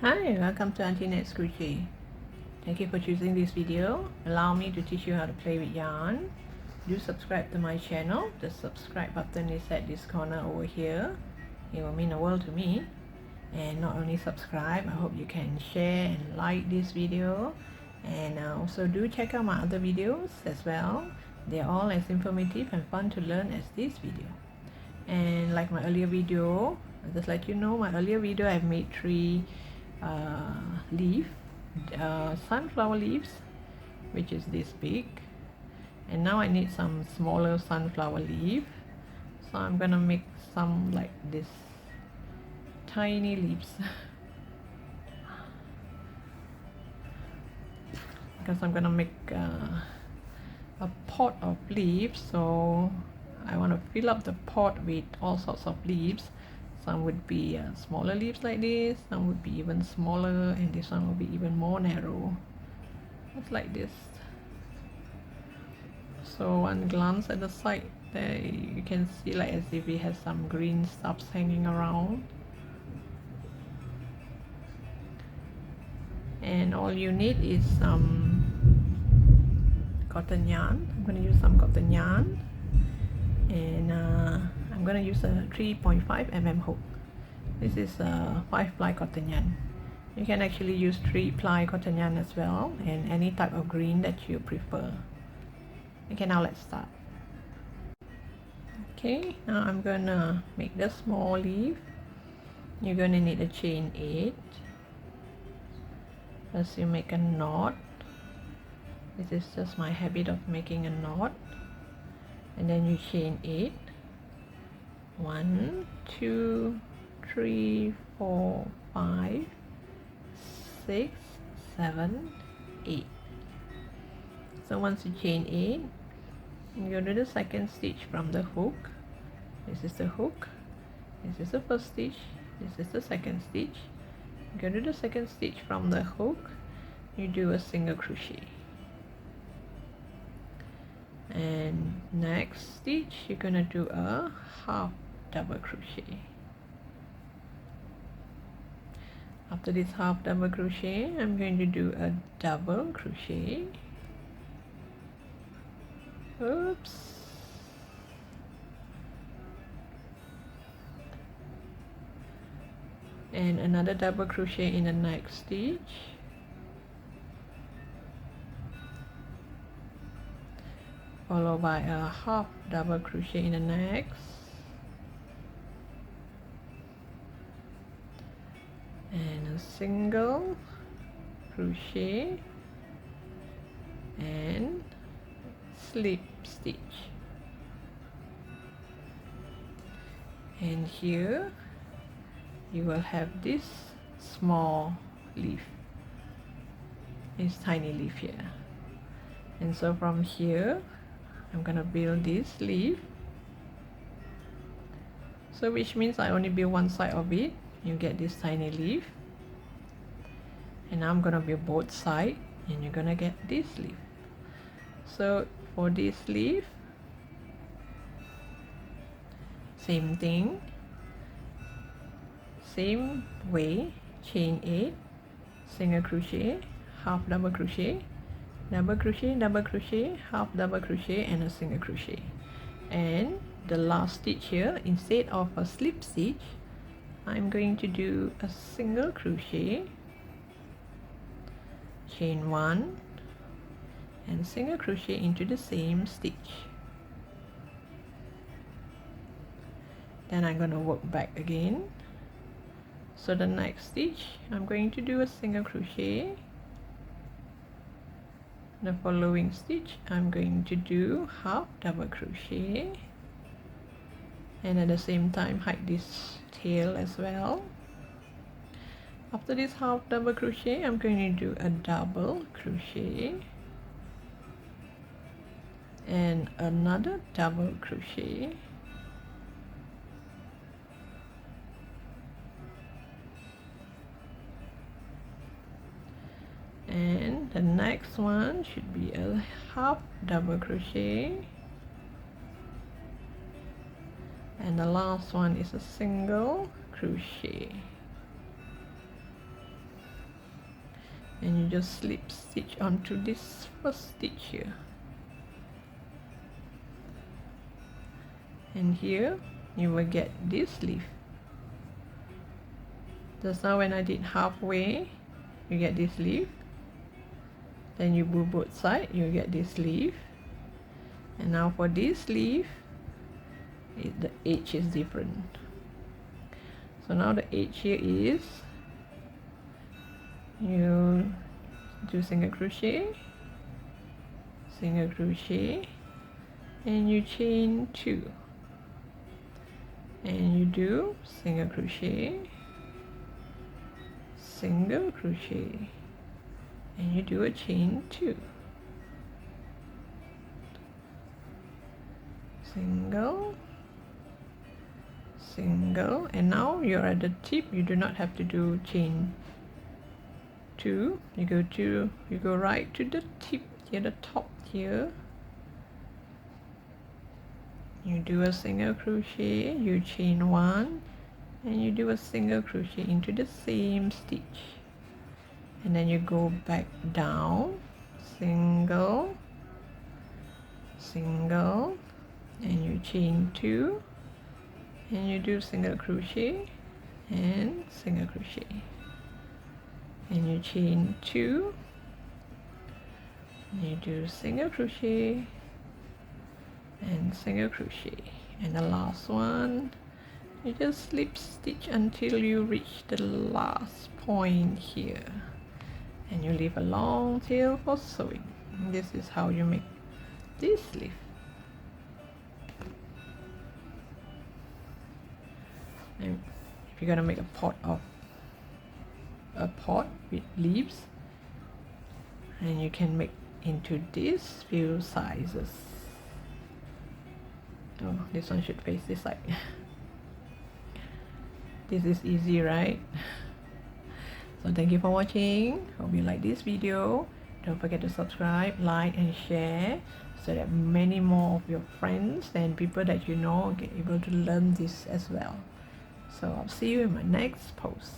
Hi, welcome to Auntie Nat's Crochet. Thank you for choosing this video. Allow me to teach you how to play with yarn. Do subscribe to my channel. The subscribe button is at this corner over here. It will mean the world to me. And not only subscribe, I hope you can share and like this video. And also do check out my other videos as well. They're all as informative and fun to learn as this video. And like my earlier video, I'll just let you know, my earlier video I've made 3 sunflower leaves, which is this big, and now I need some smaller sunflower leaf, so I'm gonna make some like this tiny leaves because I'm gonna make a pot of leaves, so I want to fill up the pot with all sorts of leaves. Some would be smaller leaves like this, some would be even smaller, and this one will be even more narrow, just like this. So one glance at the side there, you can see like as if it has some green stuffs hanging around. And all you need is some cotton yarn. I'm going to use some cotton yarn, and I'm going to use a 3.5 mm hook. This is a 5-ply cotton yarn. You can actually use 3-ply cotton yarn as well, and any type of green that you prefer. Okay, now let's start. Okay, now I'm gonna make the small leaf. You're gonna need a chain 8. First you make a knot. This is just my habit of making a knot. And then you chain 8. 1, 2, 3, 4, 5, 6, 7, 8. So once you chain 8, you go to the second stitch from the hook. This is the hook. This is the first stitch. This is the second stitch. Go to the second stitch from the hook. You do a single crochet. And next stitch, you're gonna do a half double crochet. After this half double crochet, I'm going to do a double crochet. Oops. And another double crochet in the next stitch. Followed by a half double crochet in the next. And a single crochet and slip stitch. And here you will have this small leaf, this tiny leaf here. And so from here I'm gonna build this leaf, so which means I only build one side of it. You get this tiny leaf, and now I'm gonna build both sides, and you're gonna get this leaf. So for this leaf, same thing, same way, chain 8, single crochet, half double crochet, double crochet, double crochet, half double crochet, and a single crochet. And the last stitch here, instead of a slip stitch, I'm going to do a single crochet, chain 1, and single crochet into the same stitch. Then I'm going to work back again. So the next stitch, I'm going to do a single crochet. The following stitch, I'm going to do half double crochet, and at the same time hide this tail as well. After this half double crochet, I'm going to do a double crochet and another double crochet, and the next one should be a half double crochet, and the last one is a single crochet. and you just slip stitch onto this first stitch here, and here you will get this leaf. Just now when I did halfway, you get this leaf, then you do both sides, you get this leaf, and now for this leaf, the edge is different. So now the edge here is, you do single crochet, and you chain 2, and you do single crochet, and you do a chain 2, single, and now you're at the tip. You do not have to do chain 2. You go right to the tip here, the top here. You do a single crochet, you chain 1, and you do a single crochet into the same stitch, and then you go back down, single, and you chain 2, and you do single crochet and single crochet, and you chain 2, and you do single crochet and single crochet, and the last one you just slip stitch until you reach the last point here, and you leave a long tail for sewing. And this is how you make this leaf. And if you're gonna make a pot with leaves, and you can make into these few sizes. Oh, this one should face this side. This is easy, right? So thank you for watching. Hope you like this video. Don't forget to subscribe, like, and share, so that many more of your friends and people that you know get able to learn this as well. So I'll see you in my next post.